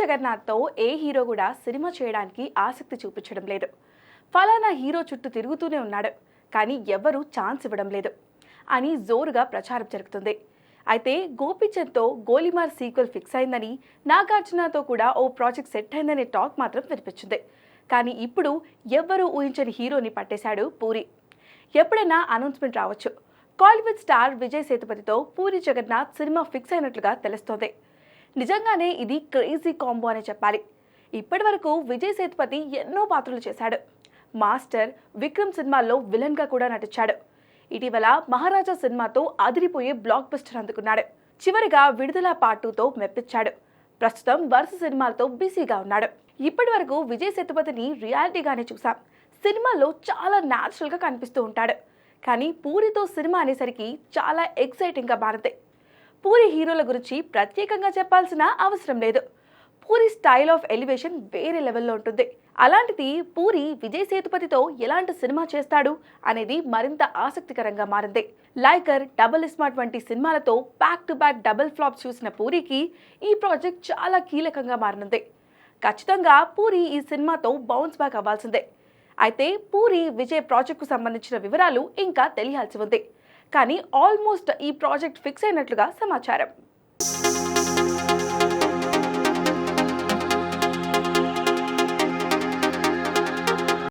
జగన్నాథ్తో ఏ hero కూడా cinema చేయడానికి ఆసక్తి చూపించడం లేదు. ఫలానా హీరో చుట్టూ తిరుగుతూనే ఉన్నాడు, కానీ ఎవ్వరూ ఛాన్స్ ఇవ్వడం లేదు అని జోరుగా ప్రచారం జరుగుతుంది. అయితే గోపీచంద్తో గోలీమార్ సీక్వెల్ ఫిక్స్ అయిందని, నాగార్జునతో కూడా ఓ ప్రాజెక్ట్ సెట్ అయిందనే టాక్ మాత్రం వినిపించింది. కానీ ఇప్పుడు ఎవ్వరూ ఊహించని హీరోని పట్టేశాడు పూరి. ఎప్పుడైనా అనౌన్స్మెంట్ రావచ్చు. కాలీవుడ్ స్టార్ విజయ్ సేతుపతితో పూరి జగన్నాథ్ సినిమా ఫిక్స్ అయినట్లుగా తెలుస్తోంది. నిజంగానే ఇది క్రేజీ కాంబో అని చెప్పాలి. ఇప్పటి వరకు విజయ్ సేతుపతి ఎన్నో పాత్రలు చేశాడు. మాస్టర్, విక్రమ్ సినిమాల్లో విలన్గా కూడా నటించాడు. ఇటీవల మహారాజా సినిమాతో అదిరిపోయే బ్లాక్ బస్టర్ అందుకున్నాడు. చివరిగా విడుదల పార్ట్ 2తో మెప్పించాడు. ప్రస్తుతం వరుస సినిమాలతో బిజీగా ఉన్నాడు. ఇప్పటి వరకు విజయ్ సేతుపతిని రియాలిటీగానే చూసాం. సినిమాల్లో చాలా న్యాచురల్గా కనిపిస్తూ ఉంటాడు. కానీ పూరితో సినిమా అనేసరికి చాలా ఎక్సైటింగ్గా మారింది. పూరి హీరోల గురించి ప్రత్యేకంగా చెప్పాల్సిన అవసరం లేదు. పూరి స్టైల్ ఆఫ్ ఎలివేషన్ వేరే లెవెల్లో ఉంటుంది. అలాంటిది పూరి విజయ్ సేతుపతితో ఎలాంటి సినిమా చేస్తాడు అనేది మరింత ఆసక్తికరంగా మారింది. లైకర్, డబుల్ స్మార్ట్ వంటి సినిమాలతో back to back double flop చూసిన పూరికి ఈ ప్రాజెక్ట్ చాలా కీలకంగా మారనుంది. ఖచ్చితంగా పూరి ఈ సినిమాతో బౌన్స్ బ్యాక్ అవ్వాల్సిందే. అయితే పూరి విజయ్ ప్రాజెక్టుకు సంబంధించిన వివరాలు ఇంకా తెలియాల్సి ఉంది. కానీ ఆల్మోస్ట్ ఈ ప్రాజెక్ట్ ఫిక్స్ అయినట్లుగా సమాచారం.